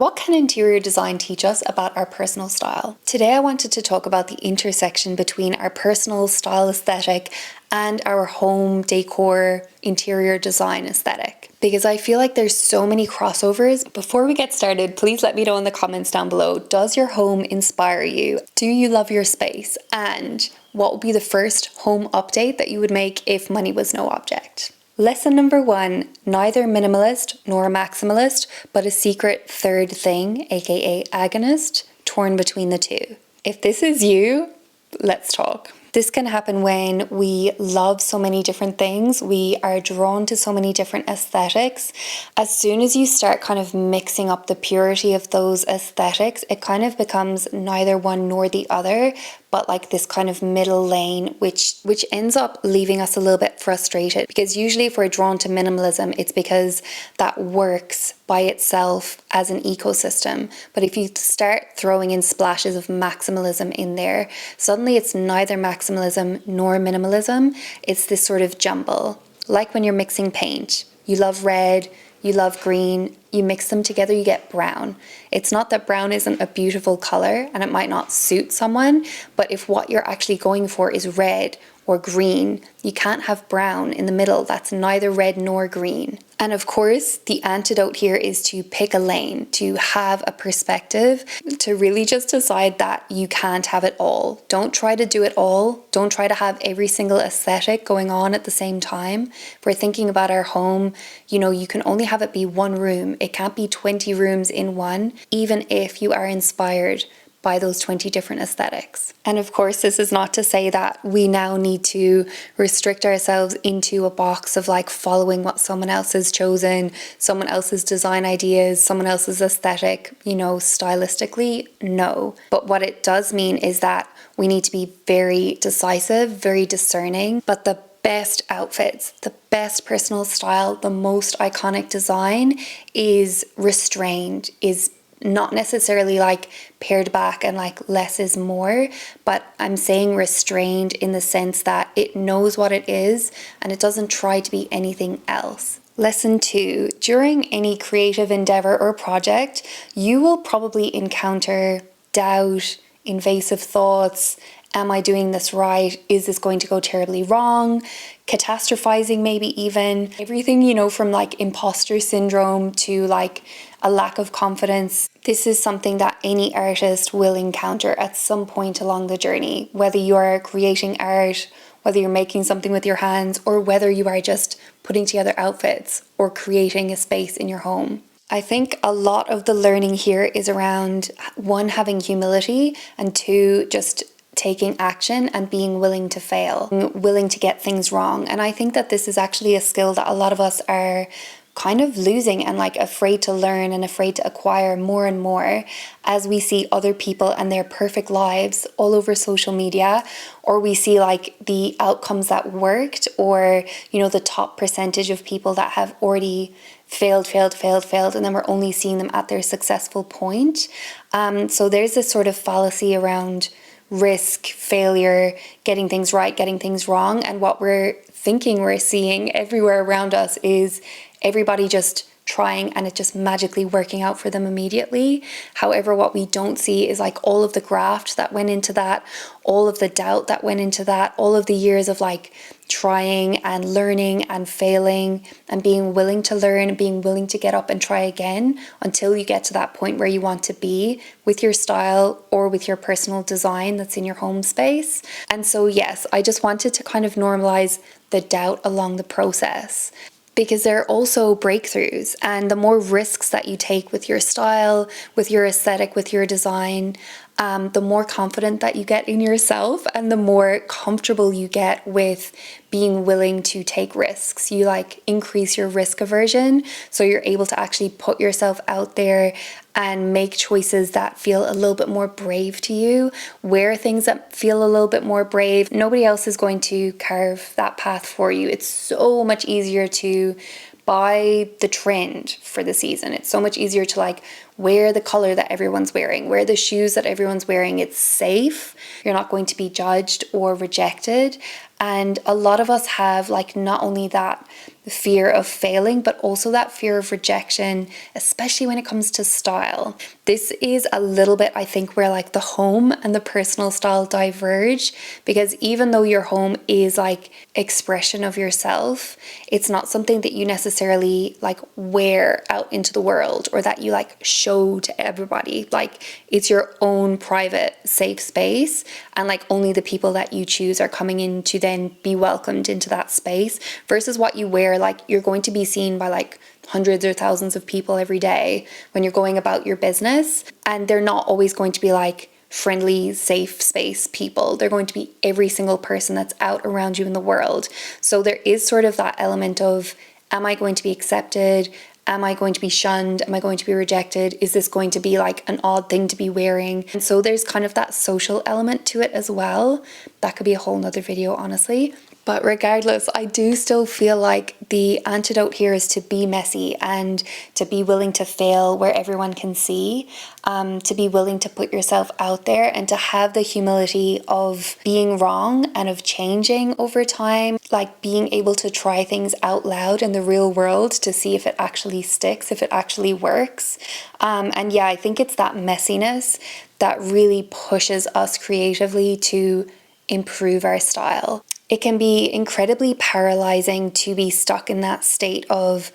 What can interior design teach us about our personal style? Today I wanted to talk about the intersection between our personal style aesthetic and our home decor interior design aesthetic, because I feel like there's so many crossovers. Before we get started, please let me know in the comments down below, does your home inspire you? Do you love your space? And what would be the first home update that you would make if money was no object? Lesson number 1, neither minimalist nor maximalist, but a secret third thing, aka agonist, torn between the two. If this is you, let's talk. This can happen when we love so many different things. We are drawn to so many different aesthetics. As soon as you start kind of mixing up the purity of those aesthetics, it kind of becomes neither one nor the other, but like this kind of middle lane, which ends up leaving us a little bit frustrated, because usually if we're drawn to minimalism, it's because that works by itself as an ecosystem. But if you start throwing in splashes of maximalism in there, suddenly it's neither maximalism nor minimalism. It's this sort of jumble. Like when you're mixing paint, you love red, you love green, you mix them together, you get brown. It's not that brown isn't a beautiful color and it might not suit someone, but if what you're actually going for is red or green, you can't have brown in the middle. That's neither red nor green. And of course, the antidote here is to pick a lane, to have a perspective, to really just decide that you can't have it all. Don't try to do it all. Don't try to have every single aesthetic going on at the same time. If we're thinking about our home, you can only have it be one room. It can't be 20 rooms in one, even if you are inspired by those 20 different aesthetics. And of course, this is not to say that we now need to restrict ourselves into a box of like following what someone else has chosen, someone else's design ideas, someone else's aesthetic, stylistically. No. But what it does mean is that we need to be very decisive, very discerning, but the best outfits, the best personal style, the most iconic design is restrained, is not necessarily like pared back and like less is more, but I'm saying restrained in the sense that it knows what it is and it doesn't try to be anything else. Lesson 2, during any creative endeavor or project, you will probably encounter doubt, invasive thoughts. Am I doing this right? Is this going to go terribly wrong? Catastrophizing, maybe even. Everything, from like imposter syndrome to like a lack of confidence. This is something that any artist will encounter at some point along the journey, whether you are creating art, whether you're making something with your hands, or whether you are just putting together outfits or creating a space in your home. I think a lot of the learning here is around 1, having humility, and 2, just taking action and being willing to fail, willing to get things wrong. And I think that this is actually a skill that a lot of us are kind of losing and like afraid to learn and afraid to acquire more and more as we see other people and their perfect lives all over social media, or we see like the outcomes that worked, or the top percentage of people that have already failed, and then we're only seeing them at their successful point. So there's this sort of fallacy around risk, failure, getting things right, getting things wrong. And what we're thinking we're seeing everywhere around us is everybody just trying and it just magically working out for them immediately. However, what we don't see is like all of the graft that went into that, all of the doubt that went into that, all of the years of like trying and learning and failing and being willing to learn, being willing to get up and try again until you get to that point where you want to be with your style or with your personal design that's in your home space. And so yes, I just wanted to kind of normalize the doubt along the process, because there are also breakthroughs, and the more risks that you take with your style, with your aesthetic, with your design, the more confident that you get in yourself and the more comfortable you get with being willing to take risks. You like increase your risk aversion, so you're able to actually put yourself out there and make choices that feel a little bit more brave to you, wear things that feel a little bit more brave. Nobody else is going to carve that path for you. It's so much easier to buy the trend for the season. It's so much easier to like wear the color that everyone's wearing, wear the shoes that everyone's wearing. It's safe. You're not going to be judged or rejected. And a lot of us have like not only that fear of failing, but also that fear of rejection, especially when it comes to style. This is a little bit, I think, where like the home and the personal style diverge, because even though your home is like expression of yourself, it's not something that you necessarily like wear out into the world or that you like show to everybody. Like it's your own private safe space, and like only the people that you choose are coming in to then be welcomed into that space, versus what you wear. Like you're going to be seen by like hundreds or thousands of people every day when you're going about your business, and they're not always going to be like friendly, safe space people. They're going to be every single person that's out around you in the world. So there is sort of that element of, am I going to be accepted? Am I going to be shunned? Am I going to be rejected? Is this going to be like an odd thing to be wearing? And so there's kind of that social element to it as well. That could be a whole nother video, honestly. But regardless, I do still feel like the antidote here is to be messy and to be willing to fail where everyone can see, to be willing to put yourself out there and to have the humility of being wrong and of changing over time, like being able to try things out loud in the real world to see if it actually sticks, if it actually works. And yeah, I think it's that messiness that really pushes us creatively to improve our style. It can be incredibly paralyzing to be stuck in that state of,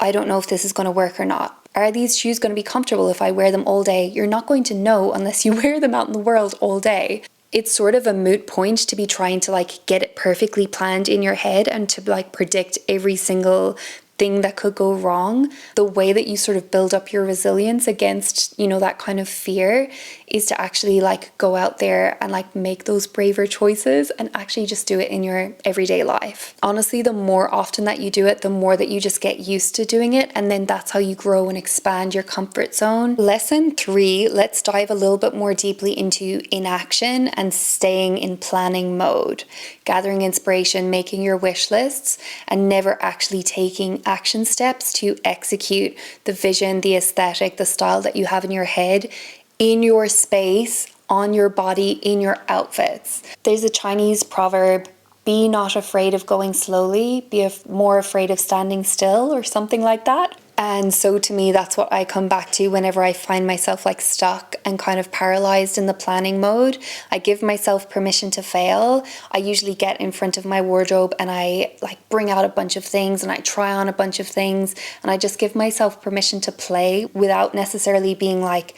I don't know if this is going to work or not. Are these shoes going to be comfortable if I wear them all day? You're not going to know unless you wear them out in the world all day. It's sort of a moot point to be trying to like get it perfectly planned in your head and to like predict every single thing that could go wrong. The way that you sort of build up your resilience against, that kind of fear is to actually like go out there and like make those braver choices and actually just do it in your everyday life. Honestly, the more often that you do it, the more that you just get used to doing it, and then that's how you grow and expand your comfort zone. Lesson 3, let's dive a little bit more deeply into inaction and staying in planning mode, gathering inspiration, making your wish lists, and never actually taking action steps to execute the vision, the aesthetic, the style that you have in your head, in your space, on your body, in your outfits. There's a Chinese proverb, be not afraid of going slowly, be more afraid of standing still, or something like that. And so to me, that's what I come back to whenever I find myself like stuck and kind of paralyzed in the planning mode. I give myself permission to fail. I usually get in front of my wardrobe and I like bring out a bunch of things and I try on a bunch of things, and I just give myself permission to play without necessarily being like,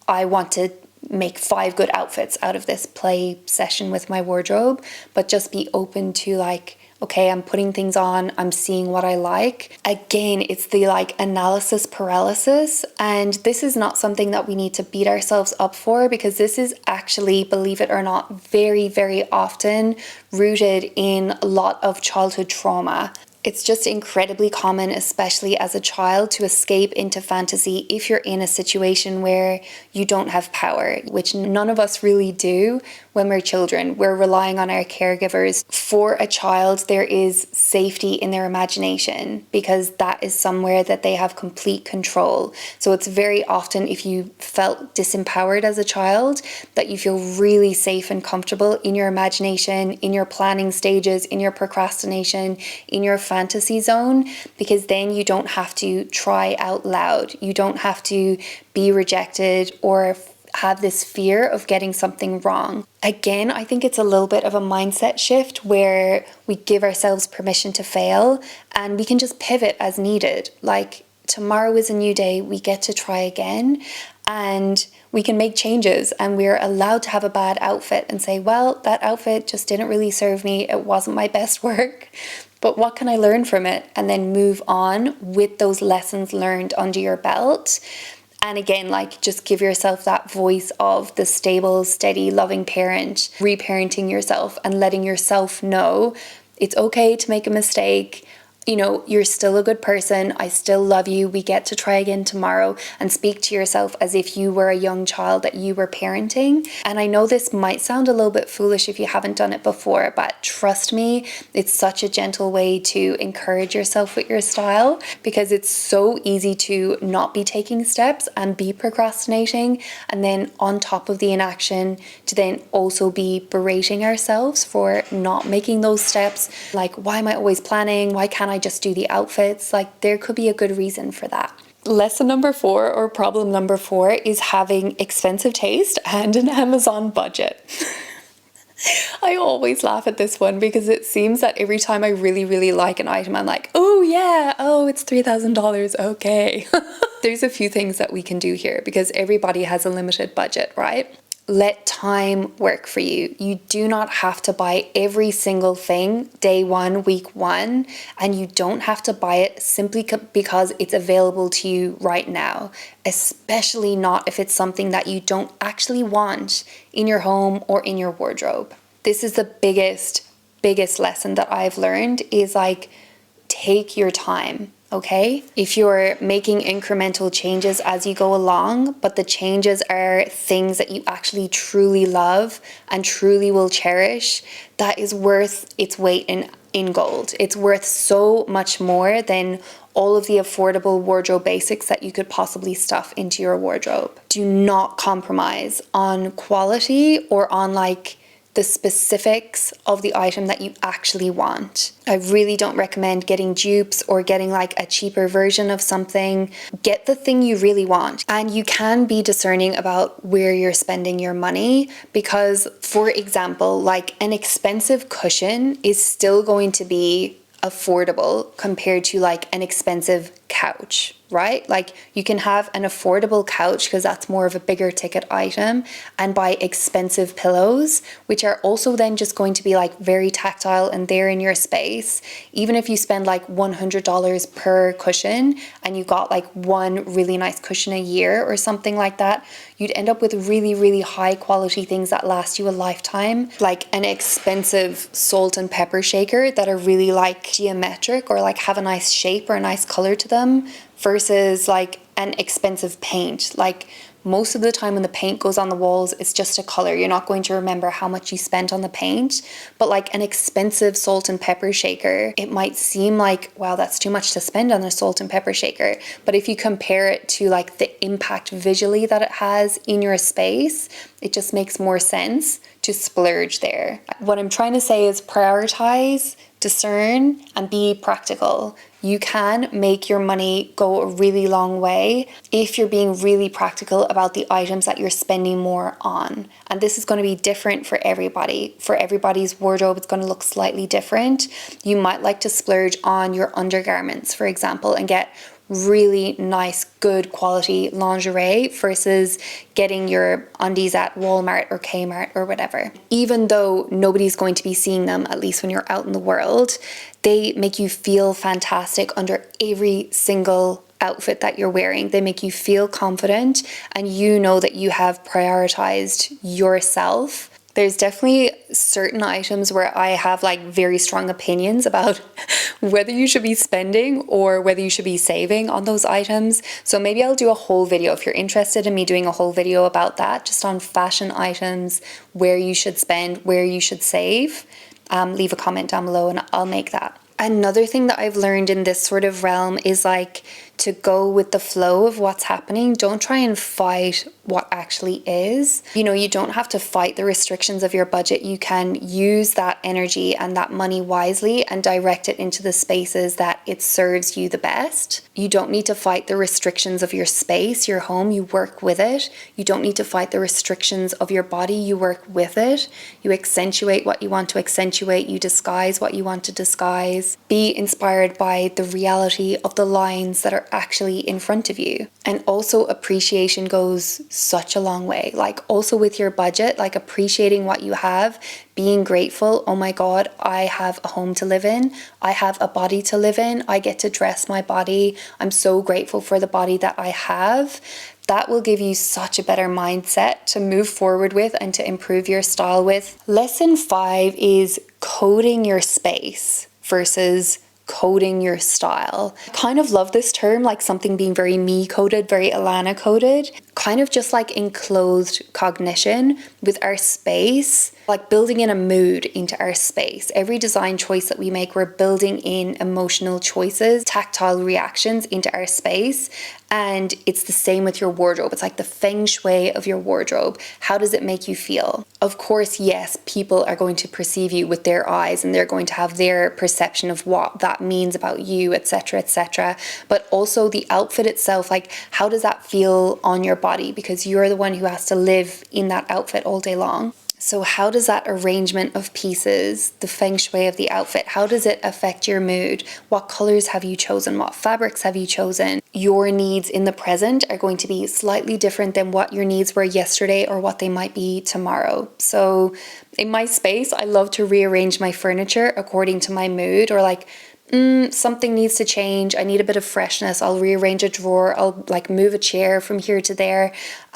I want to make 5 good outfits out of this play session with my wardrobe, but just be open to like, okay, I'm putting things on, I'm seeing what I like. Again, it's the like analysis paralysis, and this is not something that we need to beat ourselves up for, because this is actually, believe it or not, very, very often rooted in a lot of childhood trauma. It's just incredibly common, especially as a child, to escape into fantasy if you're in a situation where you don't have power, which none of us really do when we're children. We're relying on our caregivers. For a child, there is safety in their imagination because that is somewhere that they have complete control. So it's very often, if you felt disempowered as a child, that you feel really safe and comfortable in your imagination, in your planning stages, in your procrastination, in your fantasy zone, because then you don't have to try out loud. You don't have to be rejected or have this fear of getting something wrong. Again, I think it's a little bit of a mindset shift where we give ourselves permission to fail and we can just pivot as needed. Like, tomorrow is a new day, we get to try again, and we can make changes, and we're allowed to have a bad outfit and say, well, that outfit just didn't really serve me, it wasn't my best work, but what can I learn from it? And then move on with those lessons learned under your belt. And again, like, just give yourself that voice of the stable, steady, loving parent, reparenting yourself and letting yourself know it's okay to make a mistake. you know, you're still a good person. I still love you. We get to try again tomorrow, and speak to yourself as if you were a young child that you were parenting. And I know this might sound a little bit foolish if you haven't done it before, but trust me, it's such a gentle way to encourage yourself with your style, because it's so easy to not be taking steps and be procrastinating. And then on top of the inaction, to then also be berating ourselves for not making those steps. Like, why am I always planning? Why can't I just do the outfits? Like, there could be a good reason for that. Lesson number 4, or problem number 4, is having expensive taste and an Amazon budget. I always laugh at this one because it seems that every time I really like an item, I'm like, oh yeah, oh, it's $3,000, okay. There's a few things that we can do here because everybody has a limited budget, right? Let time work for you. You do not have to buy every single thing day one, week one, and you don't have to buy it simply because it's available to you right now, especially not if it's something that you don't actually want in your home or in your wardrobe. This is the biggest lesson that I've learned, is like, take your time. Okay? If you're making incremental changes as you go along, but the changes are things that you actually truly love and truly will cherish, that is worth its weight in gold. It's worth so much more than all of the affordable wardrobe basics that you could possibly stuff into your wardrobe. Do not compromise on quality or on like the specifics of the item that you actually want. I really don't recommend getting dupes or getting like a cheaper version of something. Get the thing you really want. And you can be discerning about where you're spending your money, because, for example, like an expensive cushion is still going to be affordable compared to like an expensive couch, right? Like, you can have an affordable couch because that's more of a bigger ticket item, and buy expensive pillows, which are also then just going to be like very tactile and there in your space. Even if you spend like $100 per cushion and you got like one really nice cushion a year or something like that, you'd end up with really high quality things that last you a lifetime. Like an expensive salt and pepper shaker that are really like geometric or like have a nice shape or a nice color to them, versus like an expensive paint. Like, most of the time when the paint goes on the walls, it's just a color. You're not going to remember how much you spent on the paint. But like an expensive salt and pepper shaker, it might seem like, wow, that's too much to spend on a salt and pepper shaker. But if you compare it to like the impact visually that it has in your space, it just makes more sense to splurge there. What I'm trying to say is prioritize, discern, and be practical. You can make your money go a really long way if you're being really practical about the items that you're spending more on. And this is going to be different for everybody. For everybody's wardrobe, it's going to look slightly different. You might like to splurge on your undergarments, for example, and get really nice, good quality lingerie versus getting your undies at Walmart or Kmart or whatever. Even though nobody's going to be seeing them, at least when you're out in the world, they make you feel fantastic under every single outfit that you're wearing. They make you feel confident, and you know that you have prioritized yourself. There's definitely certain items where I have like very strong opinions about whether you should be spending or whether you should be saving on those items. So maybe I'll do a whole video, if you're interested in me doing a whole video about that, just on fashion items, where you should spend, where you should save. Leave a comment down below and I'll make that. Another thing that I've learned in this sort of realm is like to go with the flow of what's happening. Don't try and fight what actually is. You know, you don't have to fight the restrictions of your budget. You can use that energy and that money wisely and direct it into the spaces that it serves you the best. You don't need to fight the restrictions of your space, your home. You work with it. You don't need to fight the restrictions of your body. You work with it. You accentuate what you want to accentuate. You disguise what you want to disguise. Be inspired by the reality of the lines that are actually in front of you. And also, appreciation goes such a long way. Like, also with your budget, like appreciating what you have, being grateful. Oh my God, I have a home to live in. I have a body to live in. I get to dress my body. I'm so grateful for the body that I have. That will give you such a better mindset to move forward with and to improve your style with. Lesson 5 is coding your space versus coding your style. I kind of love this term, like something being very me coded, very Alanna coded, kind of just like enclosed cognition with our space, like building in a mood into our space. Every design choice that we make, we're building in emotional choices, tactile reactions into our space. And it's the same with your wardrobe. It's like the feng shui of your wardrobe. How does it make you feel? Of course, yes, people are going to perceive you with their eyes and they're going to have their perception of what that means about you, etc., etc. But also the outfit itself, like how does that feel on your body? Because you're the one who has to live in that outfit all day long. So how does that arrangement of pieces, the feng shui of the outfit, how does it affect your mood? What colors have you chosen? What fabrics have you chosen? Your needs in the present are going to be slightly different than what your needs were yesterday or what they might be tomorrow. So in my space, I love to rearrange my furniture according to my mood, or like, something needs to change. I need a bit of freshness. I'll rearrange a drawer. I'll like move a chair from here to there.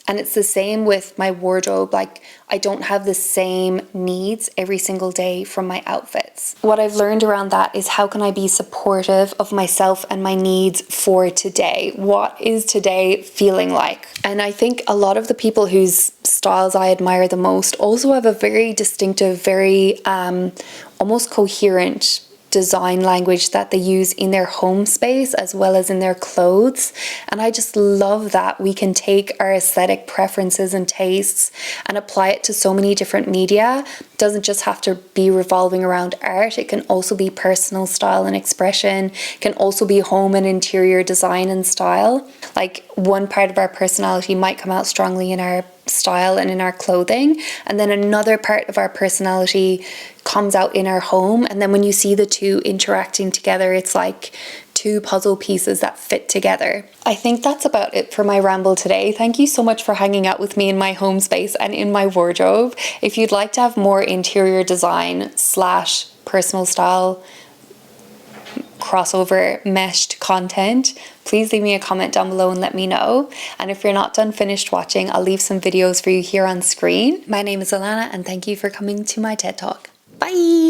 And it's the same with my wardrobe. Like I don't have the same needs every single day from my outfits. What I've learned around that is how can I be supportive of myself and my needs for today? What is today feeling like? And I think a lot of the people whose styles I admire the most also have a very distinctive, very almost coherent design language that they use in their home space as well as in their clothes. And I just love that we can take our aesthetic preferences and tastes and apply it to so many different media. It doesn't just have to be revolving around art. It can also be personal style and expression. It can also be home and interior design and style. Like one part of our personality might come out strongly in our style and in our clothing, and then another part of our personality comes out in our home. And then when you see the two interacting together, it's like two puzzle pieces that fit together. I think that's about it for my ramble today. Thank you so much for hanging out with me in my home space and in my wardrobe. If you'd like to have more interior design / personal style crossover meshed content, please leave me a comment down below and let me know. And if you're not done finished watching, I'll leave some videos for you here on screen. My name is Alanna and thank you for coming to my TED Talk. Bye!